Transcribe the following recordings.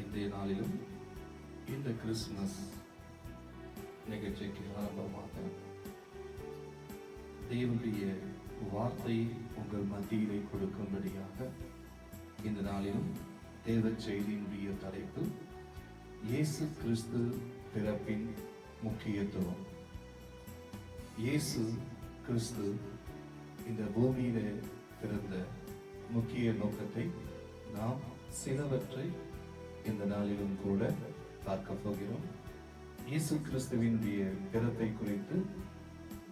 இன்றைய நாளிலும் இந்த கிறிஸ்துமஸ் நிகழ்ச்சிக்கு ஆரம்பமாக தேவனுடைய வார்த்தை உங்கள் மத்தியிலே கொடுக்கும்படியாக இந்த நாளிலும் தேவ செய்தியினுடைய தலைப்பு இயேசு கிறிஸ்து பிறப்பின் முக்கியத்துவம். இயேசு கிறிஸ்து இந்த பூமியிலே பிறந்த முக்கிய நோக்கத்தை நாம் சிலவற்றை இந்த நாளிலும் கூட பார்க்க போகிறோம். இயேசு கிறிஸ்துவினுடைய பிறப்பை குறித்து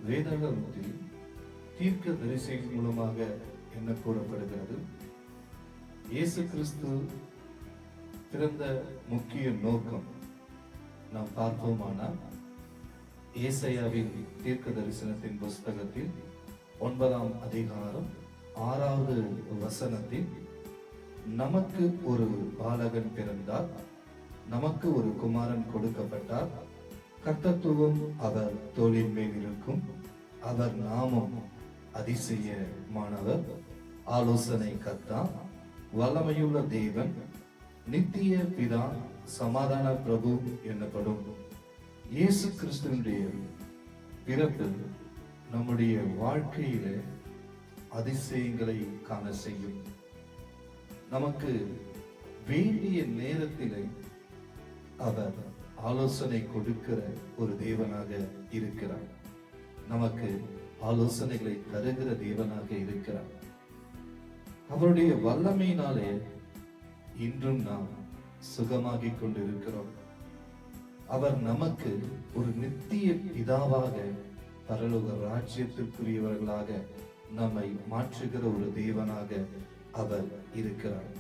வேதாகமத்தில் தீர்க்க தரிசனம் மூலமாக என்ன கூறப்படுகிறது? இயேசு கிறிஸ்து பிறந்த முக்கிய நோக்கம் நாம் பார்ப்போமானால் ஏசாயாவின் தீர்க்க தரிசனத்தின் புஸ்தகத்தில் 9ஆம் அதிகாரம் 6வது வசனத்தில் நமக்கு ஒரு பாலகன் பிறந்தார், நமக்கு ஒரு குமாரன் கொடுக்கப்பட்டார், கர்த்தத்துவம் அவர் தோளின் மேல் இருக்கும், அவர் நாமம் அதிசயமானவர், ஆலோசனை கர்த்தா, வல்லமையுள்ள தேவன், நித்திய பிதா, சமாதான பிரபு எனப்படும். இயேசு கிறிஸ்துவினுடைய பிறப்பு நம்முடைய வாழ்க்கையில அதிசயங்களை காண செய்யும். நமக்கு வேண்டிய நேரத்திலே அவர் ஆலோசனை கொடுக்கிற ஒரு தேவனாக இருக்கிறார். நமக்கு ஆலோசனைகளை தருகிற தேவனாக இருக்கிறார். அவருடைய வல்லமையினாலே இன்றும் நாம் சுகமாகிக் கொண்டிருக்கிறோம். அவர் நமக்கு ஒரு நித்திய பிதாவாக பரலோக ராஜ்யத்திற்குரியவர்களாக நம்மை மாற்றுகிற ஒரு தேவனாக அவர் இருக்கிறார்.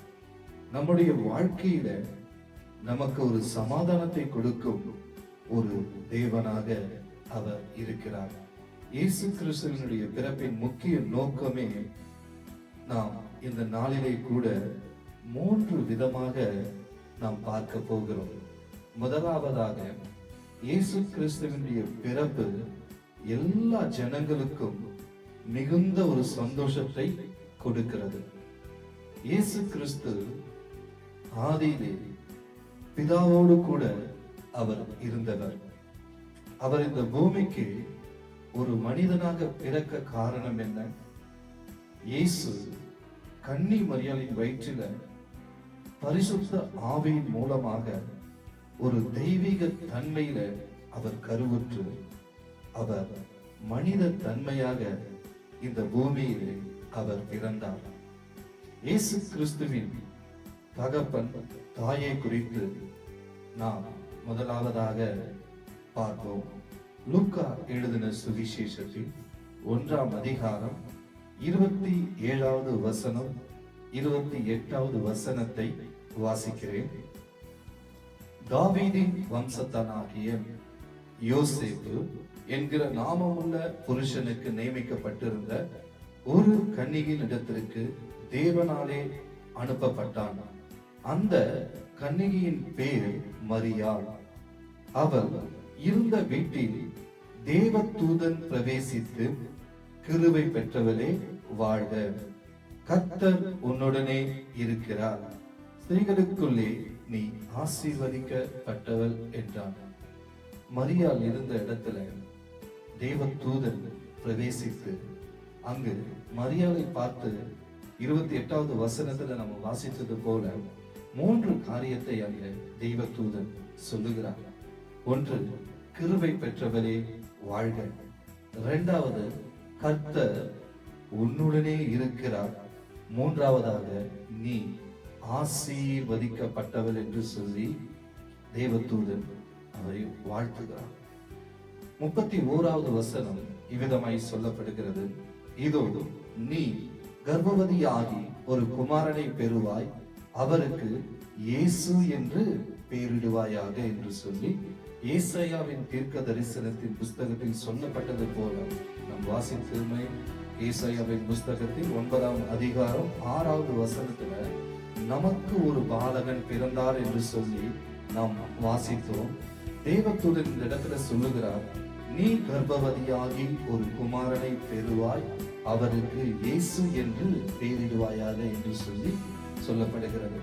நம்முடைய வாழ்க்கையில நமக்கு ஒரு சமாதானத்தை கொடுக்கும் ஒரு தேவனாக அவர் இருக்கிறார். இயேசு கிறிஸ்துவினுடைய பிறப்பின் முக்கிய நோக்கமே நாம் இந்த நாளிலே கூட 3 விதமாக நாம் பார்க்க போகிறோம். முதலாவதாக, இயேசு கிறிஸ்துவினுடைய பிறப்பு எல்லா ஜனங்களுக்கும் மிகுந்த ஒரு சந்தோஷத்தை கொடுக்கிறது. இயேசு கிறிஸ்து ஆதியிலே பிதாவோடு கூட அவர் இருந்தவர். அவர் இந்த பூமிக்கு ஒரு மனிதனாக பிறக்க காரணம் என்ன? இயேசு கன்னி மரியாளின் வயிற்றில பரிசுத்த ஆவியின் மூலமாக ஒரு தெய்வீக தன்மையில அவர் கருவுற்று அவர் மனித தன்மையாக இந்த பூமியிலே அவர் பிறந்தார். இயேசு கிறிஸ்துவின் தகப்பன் தாயை குறித்து நாம் முதலாவதாக பார்ப்போம். லூக்கா எழுதின சுவிசேஷத்தில் 1ஆம் அதிகாரம் 27வது வசனம் 28வது வசனத்தை வாசிக்கிறேன். தாவீதின் வம்சத்தானாகிய யோசேப்பு என்கிற நாமமுள்ள புருஷனுக்கு நியமிக்கப்பட்டிருந்த ஒரு கன்னிகையின் இடத்திற்கு தேவனாலே அனுப்பப்பட்டான். அந்த கன்னிகையின் பேர் மரியாள். அவள் இருந்த வீட்டில் தேவதூதன் பிரவேசித்து, கிருபை பெற்றவளே வாழ்க, கர்த்தர் உன்னுடனே இருக்கிறார், ஸ்திரீகளுக்குள்ளே நீ ஆசீர்வதிக்கப்பட்டவள் என்றான். மரியாள் இருந்த இடத்துல தேவதூதன் பிரவேசித்து அங்கு மரியாளை பார்த்து 28வது வசனத்துல நம்ம வாசித்தது போல 3 காரியத்தை அங்க தேவதூதன் சொல்லுகிறார். ஒன்று, கிருபை பெற்றவரே வாழ்க. 2வது, கர்த்தர் உன்னுடனே இருக்கிறார். 3வதாக, நீ ஆசீர்வதிக்கப்பட்டவள் என்று சொல்லி தேவதூதன் அவரை வாழ்த்துகிறார். 31வது வசனம் இவ்விதமாய் சொல்லப்படுகிறது. இதோ, நீ கர்ப்பவதியாகி ஒரு குமாரனை பெறுவாய், அவருக்கு இயேசு என்று பெயரிடுவாயாக என்று சொல்லி ஏசாயாவின் தீர்க்க தரிசனத்தின் புஸ்தகத்தில் சொல்லப்பட்டது போல நம் வாசித்ததுமே ஏசாயாவின் புஸ்தகத்தில் 9ஆம் அதிகாரம் 6வது வசனத்துல நமக்கு ஒரு பாலகன் பிறந்தார் என்று சொல்லி நாம் வாசித்தோம். தேவதூதன் இந்த இடத்துல சொல்லுகிறார், நீ கர்ப்பவதியாகி ஒரு குமாரனை பெறுவாய், அவருக்கு இயேசு என்று பெயரிடுவாயாக என்று சொல்லி சொல்லப்படுகிறது.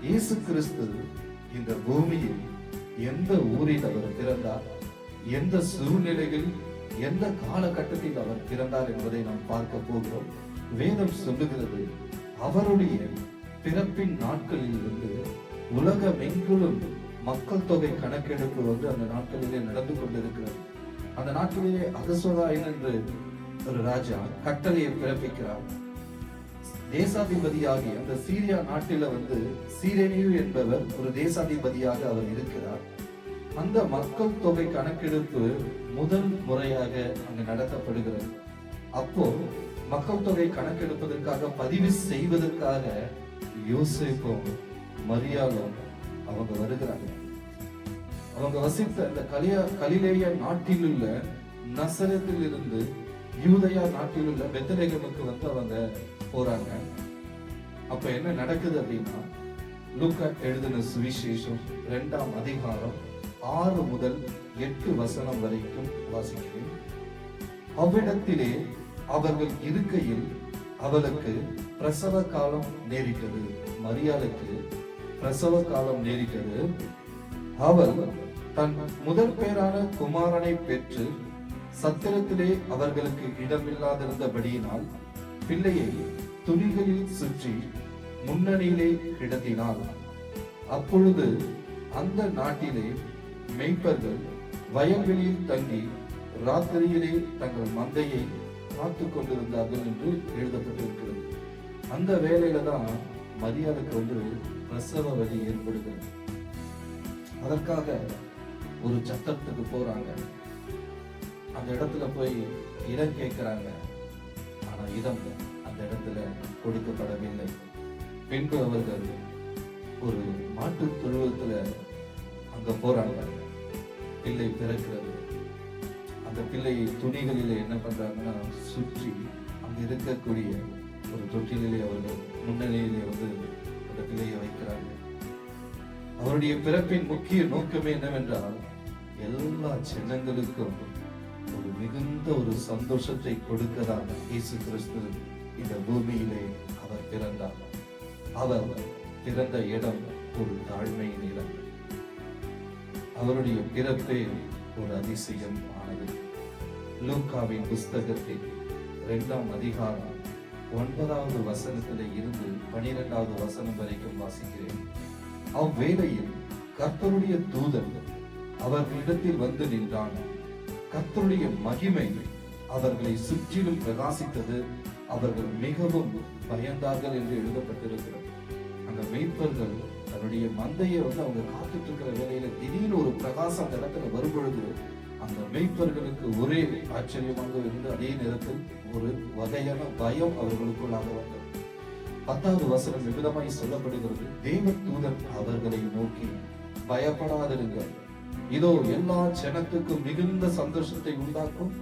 இயேசு கிறிஸ்து இந்த பூமியில் எந்த ஊரில் அவர் பிறந்தார், எந்த சூழ்நிலையில், எந்த காலகட்டத்தில் அவர் பிறந்தார் என்பதை நாம் பார்க்க போகிறோம். வேதம் சொல்லுகிறது, அவருடைய பிறப்பின் நாட்களில் இருந்து உலகமெங்கிலும் மக்கள் தொகை கணக்கெடுப்பு அந்த நாட்களிலே நடந்து கொண்டிருக்கிறது. அந்த நாட்களிலே அகஸ்வதாயன் என்று ஒரு ராஜா கட்டளையை பிறப்பிக்கிறார். தேசாதிபதியாகி அந்த சீரியா நாட்டில சீரேனியு என்பவர் ஒரு தேசாதிபதியாக அவர் இருக்கிறார். அந்த மக்கள் தொகை கணக்கெடுப்பு முதல் முறையாக அங்கு நடத்தப்படுகிறது. அப்போ மக்கள் தொகை கணக்கெடுப்பதற்காக பதிவு செய்வதற்காக யோசேப்பும் மரியாளும் அவங்க வருகிறாங்க. அவங்க வசித்த அந்த கலிலேய நாட்டில் உள்ள நசரத்தில் இருந்து யூதயா நாட்டில் உள்ள பெத்லகேமுக்கு அவங்க போறாங்க. அப்ப என்ன நடக்குது அப்படின்னா, லூக்கா எழுதின சுவிசேஷம் 2ஆம் அதிகாரம் 6 முதல் 8 வசனம் வரைக்கும் வாசிக்கிறேன். அவ்விடத்திலே அவர்கள் இருக்கையில் அவளுக்கு பிரசவ காலம் நேரிட்டது. மரியாளுக்கு பிரசவ காலம் நேரிட்டது. அவள் தன் முதல் பேரான குமாரனை பெற்று சத்திரத்திலே அவர்களுக்கு இடமில்லாதிருந்தபடியினால் பிள்ளையை துணிகளில் சுற்றி முன்னணியிலே கிடத்தினாள். அப்பொழுது அந்த நாட்டிலே மேய்ப்பர்கள் வயல்வெளியில் தங்கி ராத்திரியிலே தங்கள் மந்தையை காத்து கொண்டிருந்தார்கள் என்று எழுதப்பட்டிருக்கிறது. அந்த வேளையில தான் மரியாளுக்கு பிரசவ வலி ஏற்படுகிறது. அதற்காக ஒரு சத்தத்துக்கு போறாங்க. அந்த இடத்துல போய் இடம் கேட்கிறாங்க. ஆனா இடம் அந்த இடத்துல கொடுக்கப்படவில்லை. பின்பு அவர்கள் ஒரு மாட்டு தொழுவத்துல அங்க போறாங்க. பிள்ளை பிறக்கிறது. அந்த பிள்ளையை துணிகளிலே என்ன பண்றாங்கன்னா சுற்றி அங்க இருக்கக்கூடிய ஒரு தொட்டிலே அவர்கள் முன்னிலையிலே அந்த பிள்ளையை வைக்கிறாங்க. அவருடைய பிறப்பின் முக்கிய நோக்கமே என்னவென்றால், எல்லா ஜனங்களுக்கும் ஒரு மிகுந்த ஒரு சந்தோஷத்தை கொடுக்கதான் இயேசு கிறிஸ்து இந்த பூமியிலே அவர் பிறந்தார். அவர் பிறந்த இடம் ஒரு தாழ்மையின் இடம். அவருடைய பிறப்பே ஒரு அதிசயம் ஆனது. லூக்காவின் புஸ்தகத்தில் 2ஆம் அதிகாரம் 9வது வசனத்திலே இருந்து 12வது வசனம் வரைக்கும் வாசிக்கிறேன். அவ்வேளையில் கர்த்தருடைய தூதன் அவர்களிடத்தில் வந்து நின்றான். கர்த்தருடைய மகிமை அவர்களை சுற்றிலும் பிரகாசித்தது. அவர்கள் மிகவும் பயந்தார்கள் என்று எழுதப்பட்டிருக்கிறது. அந்த மேய்ப்பர்கள் தன்னுடைய மந்தையை அவங்க காத்துட்டு இருக்கிற வேலையில திடீர்னு ஒரு பிரகாசம் அந்த இடத்துல வரும்பொழுது அந்த மேய்ப்பர்களுக்கு ஒரே ஆச்சரியமாக இருந்து அதே நேரத்தில் ஒரு வகையான பயம் அவர்களுக்குள்ளாக வந்தது. 10வது வசனம் விதமாய் சொல்லப்படுகிறது. தேவ தூதன் அவர்களை நோக்கி, பயப்படாதிருங்கள், இதோ எல்லா ஜனத்துக்கும் மிகுந்த சந்தோஷத்தை உண்டாக்கும்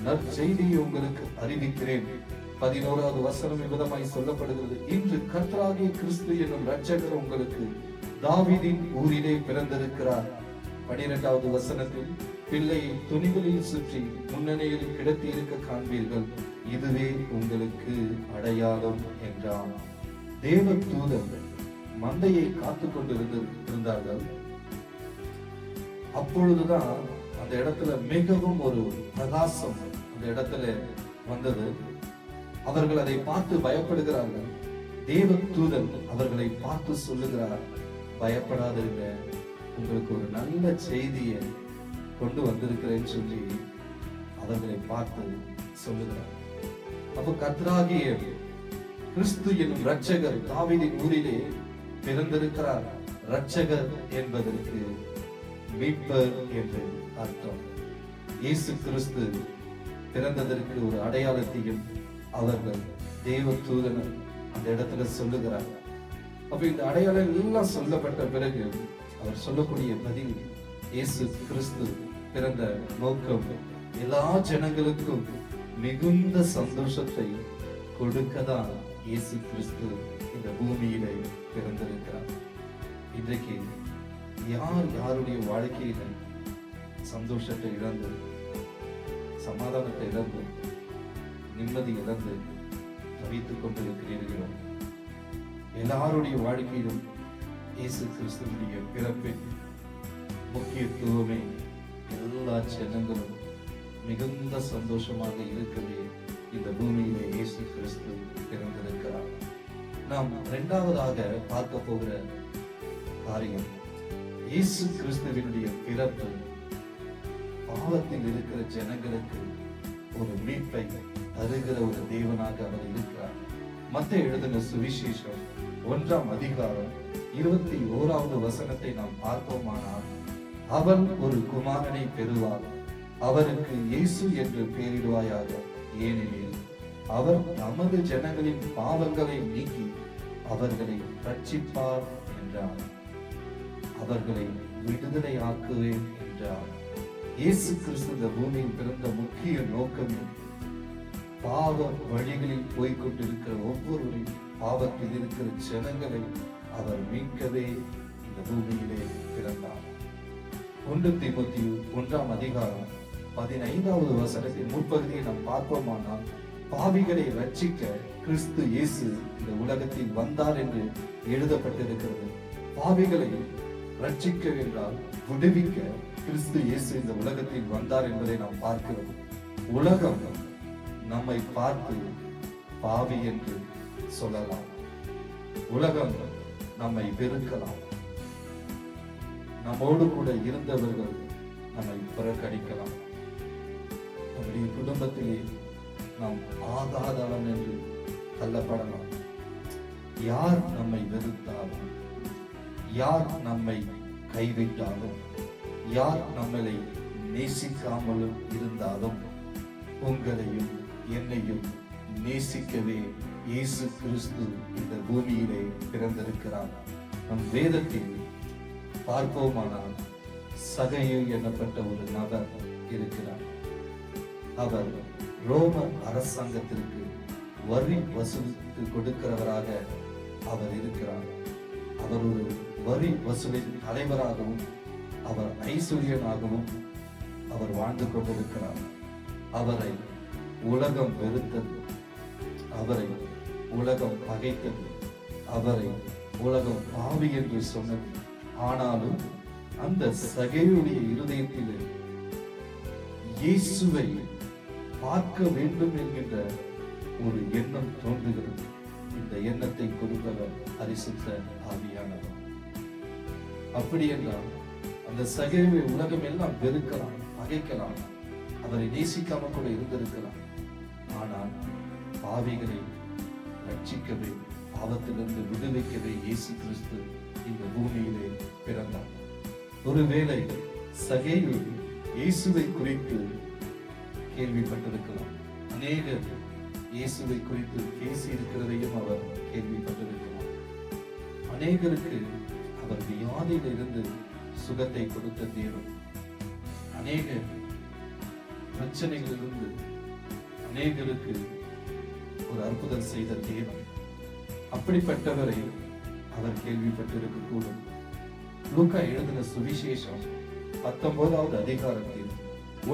நற்செய்தியை உங்களுக்கு அறிவிக்கிறேன். 11வது வசனம் விதமாய் சொல்லப்படுகிறது. இன்று கர்த்தராகிய கிறிஸ்து என்னும் இரட்சகர் உங்களுக்கு தாவீதின் ஊரிலே பிறந்திருக்கிறார். 12வது வசனத்தில், பிள்ளையை துணிகளில் சுற்றி முன்னணியில் கிடத்தி இருக்க காண்பீர்கள், இதுவே உங்களுக்கு அடையாளம் என்றான். தேவ தூதன் மந்தையை காத்து கொண்டிருந்தார்கள். அப்பொழுதுதான் அந்த இடத்துல மிகவும் ஒரு பிரகாசம் அந்த இடத்துல வந்தது. அவர்கள் அதை பார்த்து பயப்படுகிறார்கள். தேவ தூதன் அவர்களை பார்த்து சொல்லுகிறார், பயப்படாதீங்க, உங்களுக்கு ஒரு நல்ல செய்தியை கொண்டு வந்திருக்கிறேன்னு சொல்லி அவர்களை பார்த்து சொல்லுகிறார். அப்ப கர்த்தராகிய கிறிஸ்து என்னும் இரட்சகர் தாவீதின் ஊரிலே பிறந்திருக்கிறார். இரட்சகர் என்பதற்கு மீட்பர் என்று அர்த்தம். இயேசு கிறிஸ்து பிறந்ததற்கு ஒரு அடையாளத்தையும் அவர்கள் தேவ தூதன் அந்த இடத்துல சொல்லுகிறார். அப்ப இந்த அடையாளம் எல்லாம் சொல்லப்பட்ட பிறகு அவர் சொல்லக்கூடிய பதில், இயேசு கிறிஸ்து பிறந்த நோக்கம் எல்லா ஜனங்களுக்கும் மிகுந்த சந்தோஷத்தை கொடுக்கதான் இயேசு கிறிஸ்து இந்த பூமியிலே பிறந்திருக்கிறார். இன்றைக்கு யார் யாருடைய வாழ்க்கையில சந்தோஷத்தை இழந்து, சமாதானத்தை இழந்து, நிம்மதி இழந்து தவித்துக் கொண்டிருக்கிறீர்களோ, எல்லாருடைய வாழ்க்கையிலும் இயேசு கிறிஸ்துவினுடைய பிறப்பின் முக்கியத்துவமே எல்லா ஜனங்களும் மிகுந்த சந்தோஷமாக இருக்கவே இந்த பூமியிலே இயேசு கிறிஸ்து பிறந்திருக்கிறார். நாம் இரண்டாவதாக பார்க்க போகிற காரியம், இயேசு கிறிஸ்துவினுடைய பிறப்பு பாவத்தில் இருக்கிற ஜனங்களுக்கு ஒரு மீட்பை தருகிற ஒரு தேவனாக அவர் இருக்கிறார். மத்தேயு எழுதின சுவிசேஷம் 1ஆம் அதிகாரம் 21வது வசனத்தை நாம் பார்ப்போமானால், அவன் ஒரு குமாரனை பெறுவார், அவருக்கு இயேசு என்று பெயரிடுவாயாக, ஏனெனில் அவர் நமது ஜனங்களின் பாவங்களை நீக்கி அவர்களை ரட்சிப்பார் என்றார். அவர்களை விடுதலை ஆக்குவேன் என்றார். இயேசு கிறிஸ்து இந்த பூமியில் பிறந்த முக்கிய நோக்கமே பாவ வழிகளில் போய்கொண்டிருக்கிற ஒவ்வொருவரையும், பாவத்தில் இருக்கிற ஜனங்களை அவர் மீட்கவே இந்த பூமியிலே பிறந்தார். 1 தீமோத்தேயு 1ஆம் அதிகாரம் 15வது வசனத்தின் முற்பகுதியை நாம் பார்ப்போமானால், பாவிகளை ரட்சிக்க கிறிஸ்து இயேசு இந்த உலகத்தில் வந்தார் என்று எழுதப்பட்டிருக்கிறது. பாவிகளை ரட்சிக்க என்றால் விடுவிக்க கிறிஸ்து இயேசு இந்த உலகத்தில் வந்தார் என்பதை நாம் பார்க்கிறோம். உலகம் நம்மை பார்த்து பாவி என்று சொல்லலாம், உலகம் நம்மை வெறுக்கலாம், நம்மோடு கூட இருந்தவர்கள் நம்மை புறக்கணிக்கலாம், நம்முடைய குடும்பத்திலே நாம் ஆகாதவன் என்று தள்ளப்படலாம். யார் நம்மை வெறுத்தாலும், யார் நம்மை கைவிட்டாலும், யார் நம்மளை நேசிக்காமலும் இருந்தாலும், உங்களையும் என்னையும் நேசிக்கவே இயேசு கிறிஸ்து இந்த பூமியிலே பிறந்திருக்கிறார். நம் வேதத்தில் பார்ப்போமானால், சகையு எனப்பட்ட ஒரு நபர் இருக்கிறார். அவர் ரோம அரசாங்கத்திற்கு வரி வசூலித்து கொடுக்கிறவராக அவர் இருக்கிறார். அவர் ஒரு வரி வசூலின் தலைவராகவும் அவர் ஐஸ்வர்யனாகவும் அவர் வாழ்ந்து கொண்டிருக்கிறார். அவரை உலகம் வெறுத்தது, அவரை உலகம் பகைத்தது, அவரை உலகம் பாவி என்று சொன்னது. ஆனாலும் அந்த சகையுடைய இருதயத்தில் இயேசுவை பார்க்க வேண்டும் என்கின்ற ஒரு எண்ணம் தோன்றுகிறது. இந்த எண்ணத்தை கொடுத்தவர் பரிசுத்த ஆவியானவர். அப்படி என்றால் அந்த சகைவை உலகம் எல்லாம் வெறுக்கலாம், பகைக்கலாம், அவரை நேசிக்காம கூட இருந்திருக்கலாம். ஆனால் பாவிகளை ரட்சிக்கவே, பாவத்திலிருந்து விடுவிக்கவே இயேசு கிறிஸ்து இந்த பூமியிலே பிறந்தார். ஒருவேளை சகைவு இயேசுவை குறித்து கேள்விப்பட்டிருக்கலாம், அநேகர் இயேசுவை குறித்து பேசி இருக்கிறதையும் அவர் கேள்விப்பட்டிருக்கலாம். அநேகருக்கு அவர் வியாதியில் இருந்து சுகத்தை கொடுத்த தேவன், அநேக பிரச்சனைகளிலிருந்து அநேகருக்கு ஒரு அற்புதம் செய்த தேவன். அப்படிப்பட்டவரை அவர் கேள்விப்பட்டிருக்க கூடும். லூக்கா எழுதின சுவிசேஷம் 19வது அதிகாரத்தில்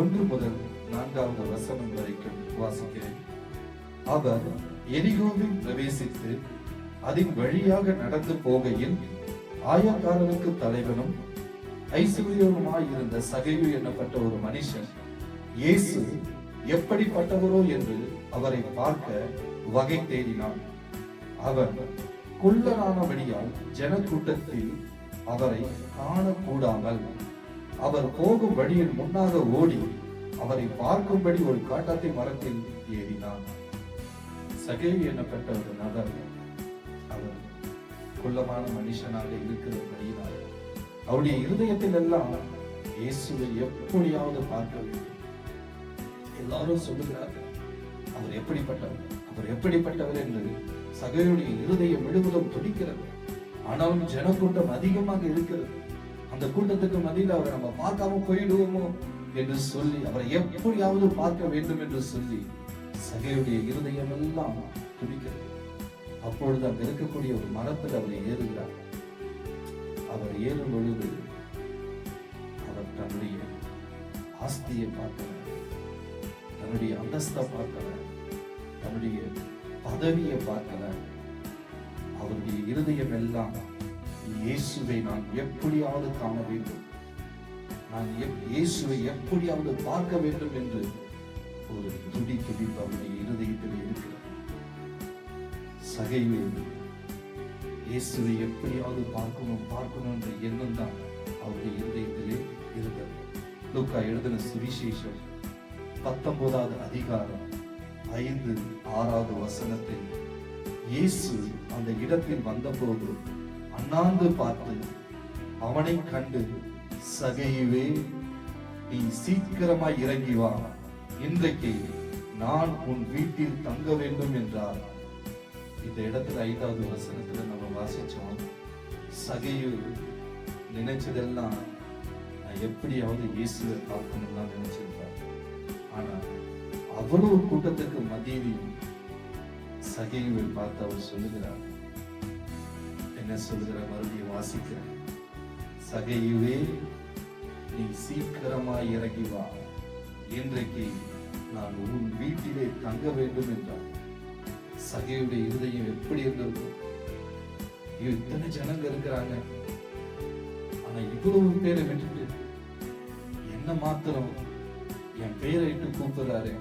1 முதல் 4வது வசனம் வரைக்கும் வாசிக்கிறேன். அவர் எரிகோவில் பிரவேசித்து அதன் வழியாக நடந்து போகையில், ஆயக்காரருக்கு தலைவனும் ஐஸ்வர்யமாயிருந்த சகைவு எனப்பட்ட ஒரு மனுஷன் இயேசு எப்படிப்பட்டவரோ என்று அவரை பார்க்க வகை தேடினான். அவர் குள்ளரானபடியால் ஜனக்கூட்டத்தில் அவரை காணக்கூடாமல் அவர் போகும் வழியில் முன்னாக ஓடி அவரை பார்க்கும்படி ஒரு காட்டாத்தி மரத்தில் ஏறினார். சகேயு எனப்பட்ட ஒரு நபர், அவர் குள்ளமான மனுஷனாக இருக்கிறபடியினால் அவருடைய இருதயத்தில் எல்லாம் இயேசுவை எப்படியாவது பார்க்க வேண்டும். எல்லாரும் சொல்லுகிறார்கள், அவர் எப்படிப்பட்டவர், அவர் எப்படிப்பட்டவர் என்று சகேயுடைய இருதயம் முழுவதும் துடிக்கிறது. ஆனாலும் ஜனக்கூட்டம் அதிகமாக இருக்கிறது. அந்த கூட்டத்துக்கு மத்தியில் அவரை நம்ம பார்க்காம போயிடுவோமோ என்று சொல்லி அவரை எப்படியாவது பார்க்க வேண்டும் என்று சொல்லி சகேயுடைய இருதயம் எல்லாம் துடிக்கிறது. அப்பொழுது அங்க இருக்கக்கூடிய ஒரு மரத்தில் அவர் ஏறுகிறார். அவர் ஏறும் பொழுது அவர் தன்னுடைய ஆஸ்தியை பார்க்கல, தன்னுடைய அந்தஸ்தை பார்க்கல, தன்னுடைய பதவியை பார்க்கல. அவருடைய இருதயம் எல்லாம் இயேசுவை நான் எப்படியாவது காண வேண்டும், நான் இயேசுவை எப்படியாவது பார்க்க வேண்டும் என்று ஒரு துடிப்பு அவருடைய இருதயத்தில் இருக்கிறது. சகைவே இயேசுவை எப்படியாவது பார்க்கணும் என்ற எண்ணம் தான் அவருடைய இருதயத்திலே இருந்தது. லூக்கா எழுதின சுவிசேஷம் 19வது அதிகாரம் 5-6வது வசனத்தில் இயேசு அந்த இடத்தில் வந்தபோது அண்ணாந்து பார்த்து அவனை கண்டு, சகையுவே, நீ சீக்கிரமாய் இறங்கி வா, இன்றைக்கு நான் உன் வீட்டில் தங்க வேண்டும் என்றார். இந்த இடத்துல 5வது வசனத்துல நம்ம வாசிச்சோம், சகையு நினைச்சதெல்லாம் நான் எப்படியாவது இயேசுவை பார்க்கணும்னா நினைச்சிருந்தார். ஆனா அவ்வளவு கூட்டத்துக்கு மத்தியிலும் சகையுவை பார்த்து அவர் சொல்லுகிறார், என்ன சொல்லுகிறார்? மறுபடியும் வாசிக்கிறேன். சகையுவே, நீ சீக்கிரமாய் இறங்கி வா, இன்றைக்கு நான் உன் வீட்டிலே தங்க வேண்டும் என்றார். சகையுடைய இருதயம் எப்படி இருந்திருக்கும்? இத்தனை ஜனங்க இருக்கிறாங்க, ஆனா இவ்வளவு பேரை விட்டுட்டு என்ன மாத்திரம் என் பெயரை இட்டு கூப்பிடுறாரு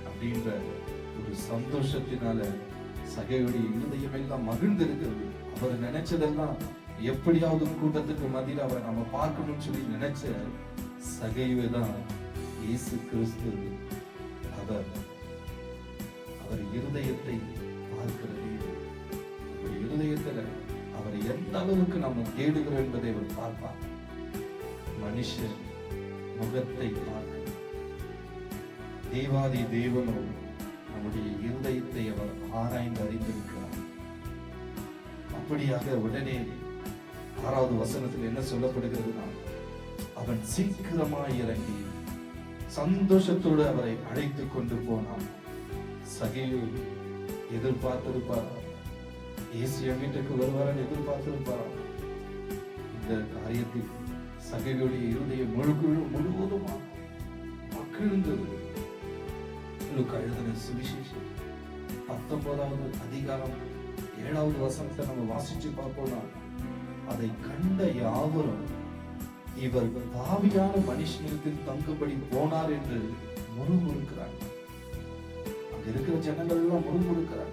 அப்படின்ற ஒரு சந்தோஷத்தினால சகையுடைய இருதயம் எல்லாம் மகிழ்ந்து இருக்கிறது. அவர் நினைச்சதெல்லாம் எப்படியாவது கூட்டத்துக்கு மத்தியில் அவரை நம்ம பார்க்கணும்னு சொல்லி நினைச்ச சகைவை தான் இயேசு கிறிஸ்து அவர் இருதயத்தை பார்க்கிறது. இருதயத்துல அவரை எந்த அளவுக்கு நம்ம தேடுகிறோம் என்பதை அவர் பார்ப்பார். மனுஷன் முகத்தை பார்க்க, தேவாதி தேவனோ நம்முடைய இருதயத்தை அவர் ஆராய்ந்து அறிந்திருக்கிறார். அப்படியாக உடனே 6வது வசனத்தில் என்ன சொல்லப்படுகிறதுனா, அவன் சீக்கிரமாய் இறங்கி சந்தோஷத்தோடு அவரை அழைத்து கொண்டு போனான். சகையு எதிர்பார்த்திருப்பார், இயேசு வீட்டுக்கு வருவாரன் எதிர்பார்த்திருப்பார். இந்த காரியத்தில் சகையுடைய இருதயம் முழுவதுமா மகிழ்ந்தது. எழுதின சுவிசேஷம் 19வது அதிகாரம் 7வது வசனத்தை நம்ம வாசிச்சு பார்ப்போம்னா, அதை கண்ட யாவரும் இவர் பாவியான மனுஷனிடத்தில் தங்கும்படி போனார் என்று முறுமுறுக்கிறார். அங்க இருக்கிற ஜனங்கள் எல்லாம் முறுமுறுக்கிறார்.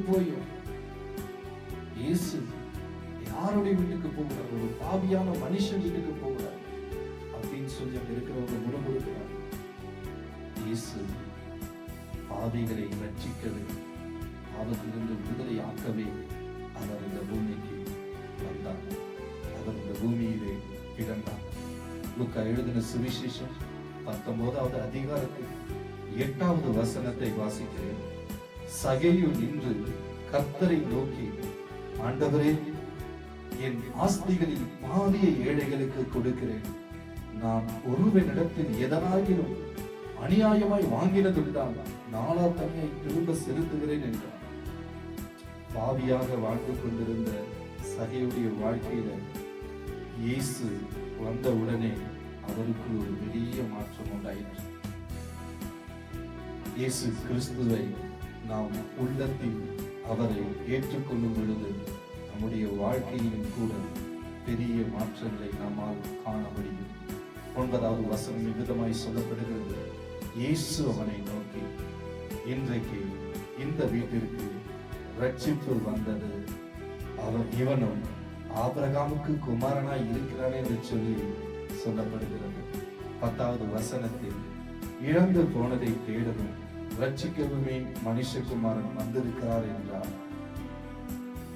போயும் இயேசு யாருடைய வீட்டுக்கு போகிறார்? ஒரு பாவியான மனுஷன் வீட்டுக்கு போகிறார் அப்படின்னு சொல்லி அங்க இருக்கிறவங்க முறுமுறுக்கிறார். இயேசு பாவிகளை ரட்சிக்கவே, பாவத்திலிருந்து விடுதலை ஆக்கவே அவர் இந்த பூமிக்கு வந்தார். அவர் இந்த பூமியிலே பிறந்தார். லூக்கா எழுதின சுவிசேஷம் 19வது அதிகாரத்தில் 8வது வசனத்தை வாசிக்கிறேன். சகையு நின்று கர்த்தரை நோக்கி, ஆண்டவரே, என் ஆஸ்திகளில் பாதியை ஏழைகளுக்கு கொடுக்கிறேன். நான் ஒருவனிடத்தில் எதனாகிலும் அநியாயமாய் வாங்கினதுண்டால் 4 தன்மையை திரும்ப செலுத்துகிறேன் என்றார். பாவியாக வாழ்ந்து கொண்டிருந்த சகையுடைய வாழ்க்கையில இயேசு வந்த உடனே அவருக்கு ஒரு பெரிய மாற்றம் உண்டாயிற்று. இயேசு கிறிஸ்துவை நாம் உள்ளத்தில் அவரை ஏற்றுக்கொள்ளும் பொழுது நம்முடைய வாழ்க்கையிலும் கூட பெரிய மாற்றங்களை நம்மால் காண முடியும். 9வது வசனம் விதமாய் சொல்லப்படுகிறது. இயேசு அவனை நோக்கி, இன்றைக்கு இந்த வீட்டிற்கு ரட்சிப்பு வந்தது, இவனும் ஆபிரகாமுக்கு குமாரனாய் இருக்கிறான் என்று சொல்லி சொல்லப்படுகிறது. 10வது வசனத்தில், இழந்து போனதை தேடவும் ரட்சிக்கவுமே மனுஷகுமாரன் வந்திருக்கிறார் என்றார்.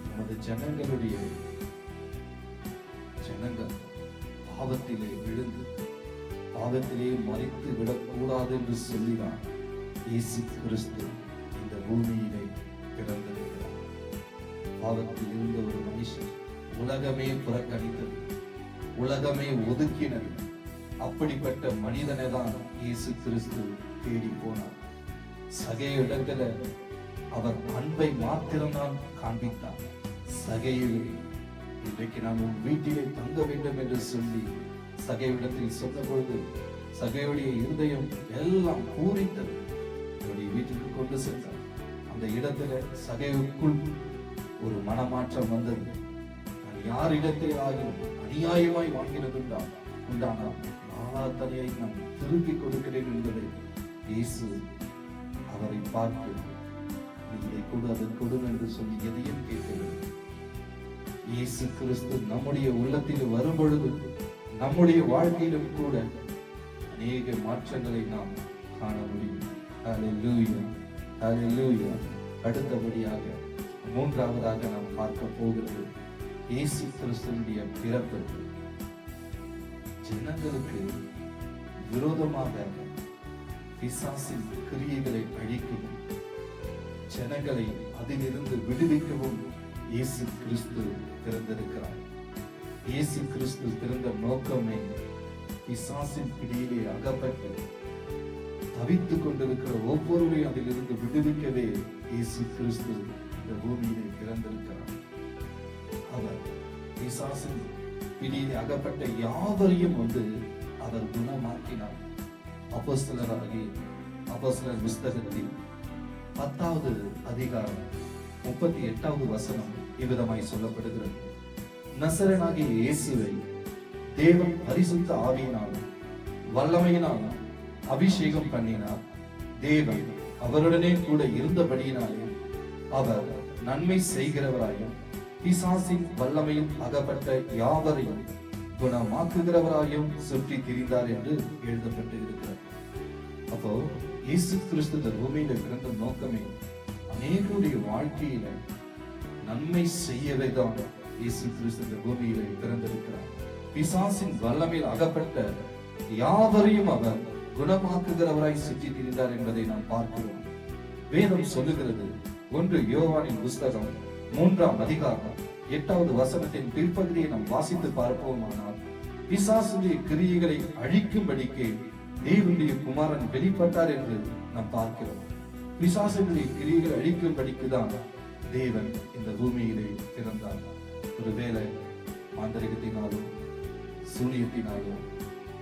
நமது ஜனங்கள் பாவத்திலே விழுந்து பாவத்திலே மறித்து விடக்கூடாது என்று சொல்லிதான் இயேசு கிறிஸ்து இந்த பூமியிலே பிறந்திருக்கிறார். பாவத்தில் இருந்த ஒரு மனுஷன் உலகமே புறக்கணித்தது, உலகமே ஒதுக்கினது. அப்படிப்பட்ட மனிதனை தான் இயேசு கிறிஸ்து தேடி போனார். சகைய இடத்துல அவர் அன்பை மாத்திரம்தான் காண்பித்தார். சகையில் இன்றைக்கு நாம் உன் வீட்டிலே தங்க வேண்டும் என்று சொல்லி சகையிடத்தில் சொன்ன பொழுது சகையுடைய இருதயம் எல்லாம் பூரித்தது. அவருடைய வீட்டுக்கு கொண்டு சென்றார். அந்த இடத்துல சகைவுக்குள் ஒரு மனமாற்றம் வந்தது. யாரிடத்திலாயும் அநியாயமாய் வாங்கினதுண்டா உண்டானால் நாளாத்தனையை நான் திருப்பி கொடுக்கிறேன் என்பதை இயேசு அவரை பார்த்து, நீ இதை கொடு, அதை கொடு என்று சொல்லி எதையும் கேட்கவில்லை. இயேசு கிறிஸ்து நம்முடைய உள்ளத்தில் வரும் பொழுது நம்முடைய வாழ்க்கையிலும் கூட அநேக மாற்றங்களை நாம் காண முடியும். ஹல்லேலூயா, ஹல்லேலூயா. அடுத்தபடியாக மூன்றாவதாக நாம் பார்க்க போகிறது இயேசு கிறிஸ்துவினுடைய பிறப்பு. ஜனங்களுக்கு விரோதமாக பிசாசின் கிரியைகளை அழிக்கவும் ஜனங்களை அதிலிருந்து விடுவிக்கவும் இயேசு கிறிஸ்து பிறந்திருக்கிறார். இயேசு கிறிஸ்து பிறந்த நோக்கமே பிசாசின் பிடியிலே அகப்பட்டு தவித்துக் கொண்டிருக்கிற ஒவ்வொருவரையும் அதிலிருந்து விடுவிக்கவே இயேசு கிறிஸ்து இந்த பூமியிலே பிறந்திருக்கிறார். அவர் பிசாசின் பிடியிலே அகப்பட்ட யாவரையும் அவர் குணமாக்கினார். அப்போஸ்தலர் புஸ்தகத்தில் 10வது அதிகாரம் 38வது வசனம் இவ்விதமாய் சொல்லப்படுகிறது. நசரேயனாகிய இயேசுவை தேவன் பரிசுத்த ஆவியினாலும் வல்லமையினாலும் அபிஷேகம் பண்ணினார். தேவன் அவருடனே கூட இருந்தபடியினாலே அவர் நன்மை செய்கிறவராயும் பிசாசின் வல்லமையில் அகப்பட்ட யாவரையும் குணமாக்குகிறவராயும் சுற்றி திரிந்தார் என்று எழுதப்பட்டு இருக்கிறார். அப்போ இயேசு கிறிஸ்து இந்த பூமியில பிறந்த நோக்கமே அநேகருடைய வாழ்க்கையில நன்மை செய்யவே தான் இயேசு கிறிஸ்து இந்த பூமியில பிறந்திருக்கிறார். பிசாசின் வல்லமையில் அகப்பட்ட யாவரையும் அவர் குணமாக்குகிறவராய் சுற்றி திரிந்தார் என்பதை நாம் பார்க்கிறோம். வேதம் சொல்லுகிறது, 1 யோவானின் புஸ்தகம் 3ஆம் அதிகாரம் 8வது வசனத்தின் பிற்பகுதியை நாம் வாசித்து பார்ப்போமானால், பிசாசுடைய கிரியைகளை அழிக்கும்படிக்கு தேவனுடைய குமாரன் வெளிப்பட்டார் என்று நாம் பார்க்கிறோம். பிசாசுடைய கிரியைகளை அழிக்கும்படிக்கு தான் தேவன் இந்த பூமியிலே பிறந்தார். ஒருவேளை மாந்திரிகத்தினாலும் சூனியத்தினாலும்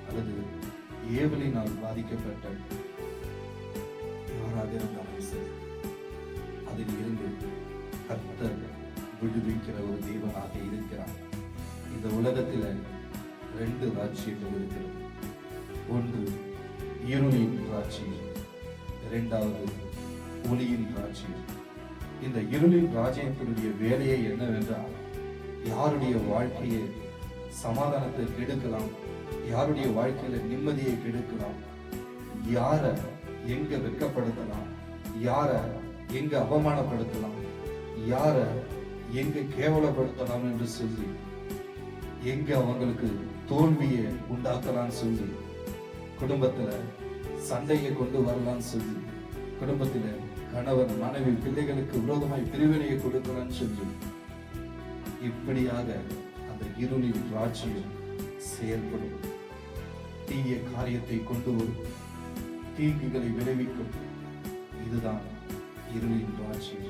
அல்லது ஏவலினால் பாதிக்கப்பட்ட யாராக இருந்தாலும் சரி, அதில் இருந்து கர்த்தர் விடுவிக்கிற ஒரு தேவனாக இருக்கிறார். இந்த உலகத்தில் 2 ராஜ்யங்கள் இருக்கிறது. ஒன்று இருளின் ராஜ்யம், 2வது ஒளியின் ராஜ்யம். இந்த இருளின் ராஜ்யத்தினுடைய வேலையை என்னவென்றால், யாருடைய வாழ்க்கையை சமாதானத்தை கெடுக்கலாம், யாருடைய வாழ்க்கையில நிம்மதியை கெடுக்கலாம், யார எங்க வெட்கப்படுத்தலாம், யார எங்க அவமானப்படுத்தலாம், யார எங்க கேவலப்படுத்தலாம் என்று சொல்லி, எங்க அவங்களுக்கு தோல்வியை உண்டாக்கலாம் சொல்லி, குடும்பத்துல சண்டையை கொண்டு வரலாம் சொல்லி, குடும்பத்துல கணவன் மனைவி பிள்ளைகளுக்கு விரோதமாய் பிரிவினையை கொடுக்கலாம் சொல்லி, இப்படியாக அந்த இருளின் ராஜ்யம் செயல்படும். தீய காரியத்தை கொண்டு வரும், தீங்குகளை விளைவிக்கும். இதுதான் இருளின் ராஜ்யம்.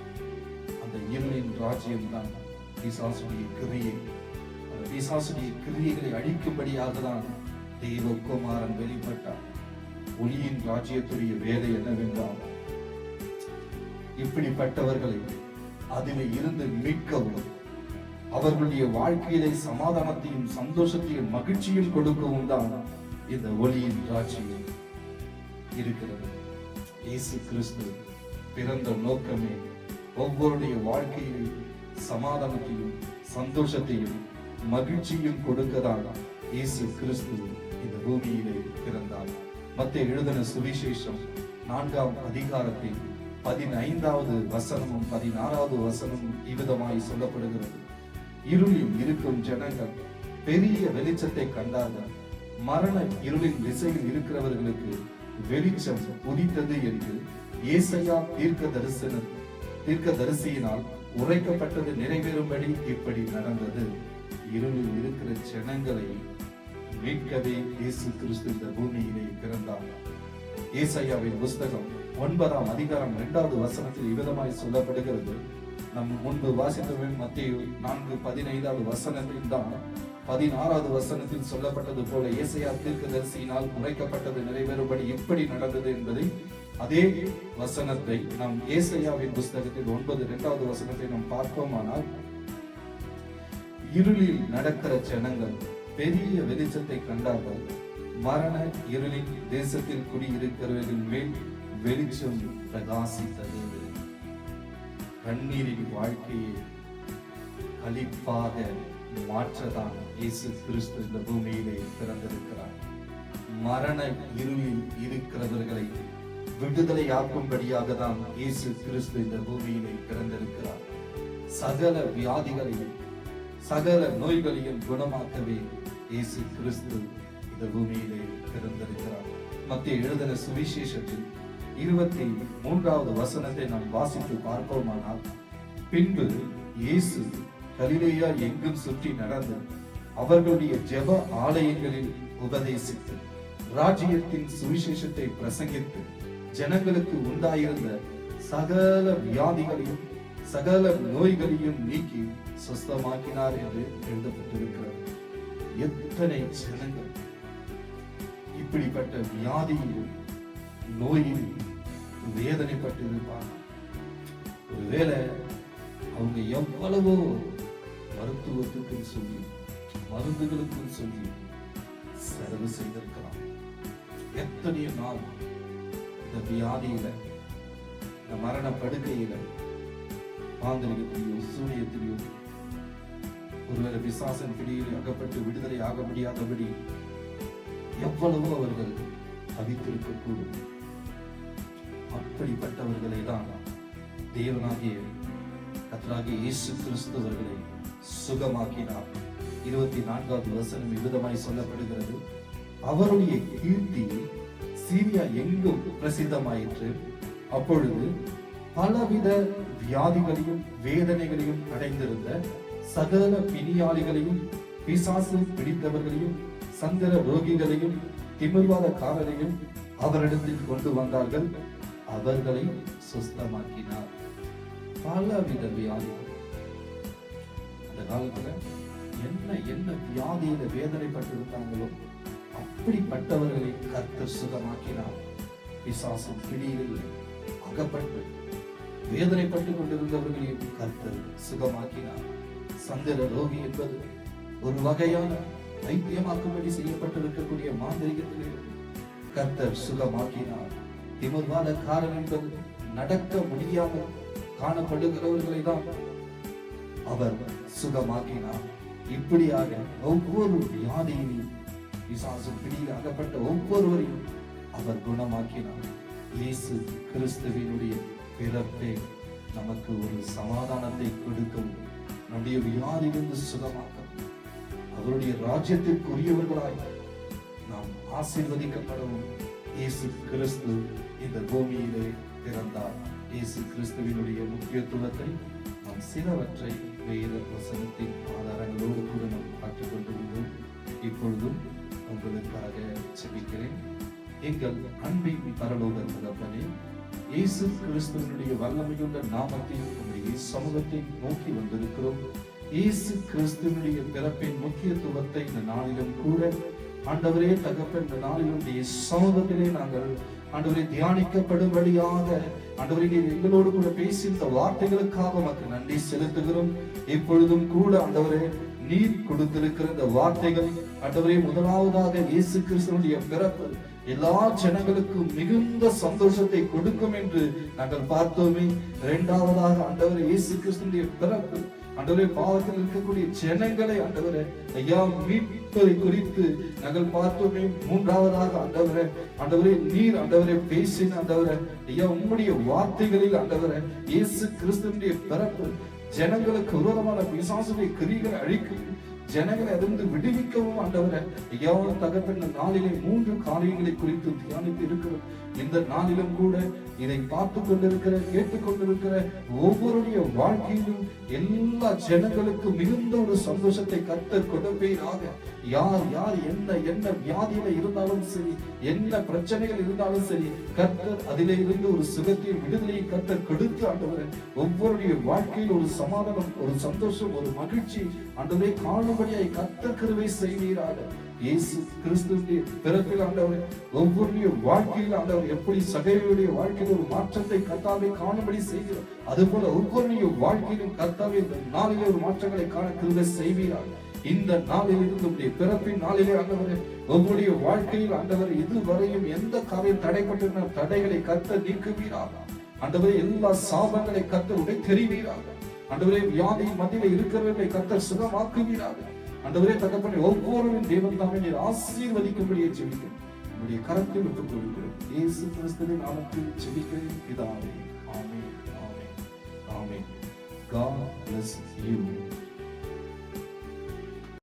அந்த இருளின் ராஜ்யம் தான் பிசாசுடைய கிரியை. அந்த பிசாசுடைய கிரியைகளை அழிக்கும்படியாக தான் தேவகுமாரன் வெளிப்பட்டார். ஒளியின் ராஜ்யத்துடைய வேலை என்னவென்றால், இப்படிப்பட்டவர்களை அதிலே இருந்து மீட்கவும், அவர்களுடைய வாழ்க்கையிலே சமாதானத்தையும் சந்தோஷத்தையும் மகிழ்ச்சியும் கொடுக்கவும் தான் இந்த ஒளியின் ராஜ்யம் இருக்கிறது. இயேசு கிறிஸ்து பிறந்த நோக்கமே ஒவ்வொருடைய வாழ்க்கையிலும் சமாதானத்தையும் சந்தோஷத்தையும் மகிழ்ச்சியும் கொடுக்கதான் இயேசு கிறிஸ்து இந்த பூமியிலே பிறந்தார். மத்தேயு எழுதின சுவிசேஷம் 4ஆம் அதிகாரத்தில் 15வது வசனமும் 16வது வசனமும் இவ்விதமாய் சொல்லப்படுகிறது. இருளில் இருக்கும் ஜனங்கள் பெரிய வெளிச்சத்தை கண்டார்கள். மரண இருளின் திசையில் இருக்கிறவர்களுக்கு வெளிச்சம் உதித்தது என்று ஏசாயா தீர்க்கதரிசியினால் உரைக்கப்பட்டது நிறைவேறும்படி இப்படி நடந்தது. இருளில் இருக்கிற ஜனங்களை மீட்கவே இயேசு கிறிஸ்து இந்த பூமியிலே பிறந்தார். ஏசாயாவின் புஸ்தகம் 9ஆம் அதிகாரம் 2வது வசனத்தில் இவ்விதமாய் சொல்லப்படுகிறது. நம் முன்பு வாசித்தவை மத்தேயு 4:15வது வசனத்தில் தான் 16வது வசனத்தில் சொல்லப்பட்டது போல ஏசாயா தீர்க்கதரிசியினால் உரைக்கப்பட்டது நிறைவேறும்படி இப்படி நடந்தது என்பதை, அதே வசனத்தை நாம் ஏசாயாவின் புஸ்தகத்தில் 9:2வது வசனத்தை நாம் பார்ப்போமானால், இருளில் நடக்கிற ஜனங்கள் பெரிய வெளிச்சத்தை கண்டார்கள். மரண இருளின் தேசத்தில் குடியிருக்கிறவர்கள் மேல் வெளிச்சம் பிரகாசித்தது. கண்ணீரின் வாழ்க்கையை களிப்பாக மாற்றதான் இயேசு கிறிஸ்து இந்த பூமியிலே பிறந்திருக்கிறார். மரண இருளில் இருக்கிறவர்களை விடுதலையாக்கும்படியாக தான் இயேசு கிறிஸ்து இந்த பூமியிலே பிறந்திருக்கிறார். சகல வியாதிகளையும் சகல நோய்களையும் குணமாக்கவே இயேசு கிறிஸ்து இந்த பூமியிலே பிறந்திருக்கிறார். மத்திய எழுதின சுவிசேஷத்தில் 23வது வசனத்தை நாம் வாசித்து பார்ப்போமானால், பின்பு இயேசு கலிலேயா எங்கும் சுற்றி நடந்து அவர்களுடைய ஜெப ஆலயங்களில் உபதேசித்து ராஜ்யத்தின் சுவிசேஷத்தை பிரசங்கித்து ஜனங்களுக்கு உண்டாயிருந்த சகல வியாதிகளையும் சகல நோய்களையும் நீக்கி சுஸ்தமாக்கினார் என்று எழுதப்பட்டிருக்கிறது. எத்தனை ஜனங்கள் இப்படிப்பட்ட வியாதியிலும் நோயிலும் வேதனைப்பட்டிருப்பார். ஒருவேளை அவங்க எவ்வளவோ மருத்துவத்துக்கு சொல்லி மருந்துகளுக்கும் சொல்லி செலவு செய்திருக்கலாம். எத்தனையோ நாள் இந்த வியாதியில, இந்த மரண படுக்கையில, மாந்திரிகத்திலேயோ சூனியத்திலேயோ ஒருவேளை பிசாசன் பிடியில் அகப்பட்டு விடுதலை ஆக முடியாதபடி எவ்வளவோ அவர்கள் தவித்திருக்கக்கூடும். அப்படிப்பட்டவர்களை தான் தேவனாகிய கர்த்தராகிய இயேசு கிறிஸ்துவர்களை சுகமாக்கினார். 24வது வசனம் விதமாய் சொல்லப்படுகிறது, அவருடைய கீர்த்தி சீரியா எங்கும் பிரசித்தமாயிற்று. அப்பொழுது பலவித வியாதிகளையும் வேதனைகளையும் அடைந்திருந்த சகல பிணியாளிகளையும் பிசாசு பிடித்தவர்களையும் சந்திர ரோகிகளையும் திமிர்வாதக்காரரையும் அவரிடத்தில் கொண்டு வந்தார்கள். அவர்களை சுஸ்தமாக்கினார். பலவித வியாதிகள். அந்த காலத்துல என்ன வியாதியில வேதனைப்பட்டு இருந்தாங்களோ அப்படிப்பட்டவர்களை கர்த்தர் சுகமாக்கினார். பிசாசின் பிடியில் அகப்பட்டு வேதனைப்பட்டு கொண்டிருந்தவர்களையும் கர்த்தர் சுகமாக்கினார். சந்திர ரோகி என்பது ஒரு வகையான வைத்தியமாக்கும்படி செய்யப்பட்டிருக்கக்கூடிய மாந்திரிகத்திலே கர்த்தர் சுகமாக்கினார். திமிர்வாதக்காரன் என்பது நடக்க முடியாமல் காணப்படுகிறவர்களை தான் அவர் சுகமாக்கினார். இப்படியாக ஒவ்வொரு வியாதியிலும் பிசாசு பிடியில் அகப்பட்ட ஒவ்வொருவரையும் அவர் குணமாக்கினார். இயேசு கிறிஸ்துவினுடைய பிறப்பே நமக்கு ஒரு சமாதானத்தை கொடுக்கவும் நம்முடைய வியாதியிலிருந்து சுகமாக்கவும் அவருடைய ராஜ்யத்திற்குரியவர்களாய் நாம் ஆசீர்வதிக்கப்படவும் இயேசு கிறிஸ்து இந்த பூமியிலே பிறந்தார். இயேசு கிறிஸ்துவினுடைய முக்கியத்துவத்தை நாம் சிலவற்றை வேத வசனத்தின் ஆதாரங்களோடு கூட நாம் பார்த்துக் கொண்டிருந்தோம். இப்பொழுதும் உங்களுக்காக ஜெபிக்கிறேன். எங்கள் அன்பின் பரலோக தகப்பனே, இயேசு கிறிஸ்துவினுடைய வல்லமையுள்ள நாமத்தில் உங்களுடைய சமூகத்தை நோக்கி வந்திருக்கிறோம். இயேசு கிறிஸ்துவினுடைய பிறப்பின் முக்கியத்துவத்தை இந்த நாளிலும் கூட ஆண்டவரே தகப்பன், இந்த நாளிலுடைய சமூகத்திலே நாங்கள் ஆண்டவரை தியானிக்கப்படும்படியாக ஆண்டவரை நீர் எங்களோடு கூட பேசி இந்த வார்த்தைகளுக்காக உமக்கு நன்றி செலுத்துகிறோம். இப்பொழுதும் கூட ஆண்டவரே நீர் கொடுத்திருக்கிற இந்த வார்த்தைகள் ஆண்டவரே முதலாவதாக இயேசு கிறிஸ்துவினுடைய பிறப்பு எல்லா ஜனங்களுக்கும் மிகுந்த சந்தோஷத்தை கொடுக்கும் என்று நாங்கள் பார்த்தோமே. இரண்டாவதாக ஆண்டவரே இயேசு கிறிஸ்துவினுடைய பிறப்பு ஆண்டவரே பாவத்தில் இருக்கக்கூடிய ஜனங்களை ஆண்டவரே ஐயா மீட்பதை குறித்து நாங்கள் பார்த்தோமே. மூன்றாவதாக ஆண்டவரே நீர் ஆண்டவரே பேசின ஆண்டவரே ஐயா உம்முடைய வார்த்தைகளில் ஆண்டவரே இயேசு கிறிஸ்துவினுடைய பிறப்பு ஜனங்களுக்கு விரோதமான பிசாசுடைய கிரிகளை அழிக்கும், ஜனங்களை அதிர்ந்து விடுவிக்கவும் ஆண்டவரே ஐயா தகப்பன் நாளிலே 3 காரியங்களை குறித்து தியானித்து இருக்கிறோம். இந்த நாளிலும் கூட இதை பார்த்து கொண்டிருக்கிற கேட்டுக்கொண்டிருக்கிற ஒவ்வொருடைய வாழ்க்கையிலும் எல்லா ஜனங்களுக்கும் மிகுந்த ஒரு சந்தோஷத்தை கர்த்தர் கொடுப்பீராக. யார் யார் என்ன வியாதியில இருந்தாலும் சரி, என்ன பிரச்சனைகள் இருந்தாலும் சரி, கர்த்தர் அதிலே இருந்து ஒரு சுகத்தை விடுதலையை கர்த்தர் கொடுத்து ஆண்டவரே ஒவ்வொருடைய வாழ்க்கையில் ஒரு சமாதானம், ஒரு சந்தோஷம், ஒரு மகிழ்ச்சி ஆண்டவரே காணும்படியாய் கர்த்தர் கிருபை செய்வீராக. இயேசு கிறிஸ்துவின் பிறப்பில் ஆண்டவரே ஒவ்வொருடைய வாழ்க்கையில் ஆண்டவர் எப்படி சகையுடைய வாழ்க்கையில் ஒரு மாற்றத்தை கர்த்தாவே காணும்படி செய்கிறார், அதுபோல ஒவ்வொருடைய வாழ்க்கையிலும் கர்த்தாவே இந்த நாளிலே ஒரு மாற்றங்களை காண கிருபை செய்வீராக. இந்த நாளில் இருந்து பிறப்பின் நாளிலே ஆண்டவரே ஒவ்வொருடைய வாழ்க்கையில் ஆண்டவர் இதுவரையும் எந்த காரியம் தடைப்பட்டிருந்த தடைகளை கர்த்தர் நீக்குவீராக. ஆண்டவரே எல்லா சாபங்களை கர்த்தர் உடை தெரிவீராக. ஆண்டவரே வியாதியின் மத்தியில இருக்கிறவர்களை கர்த்தர் சுகமாக்குவீராக. ஆண்டவரே தகப்பனே ஒவ்வொருவரும் தேவன் தாமே நீர் ஆசீர்வதிக்கும்படியே ஜெபிக்கிறேன். உங்களுடைய கரத்தில் ஒப்புக் கொடுக்கிறேன். இயேசு கிறிஸ்துவின் நாமத்தில் ஜெபிக்கிறேன் பிதாவே. ஆமென், ஆமென், ஆமென். God bless you.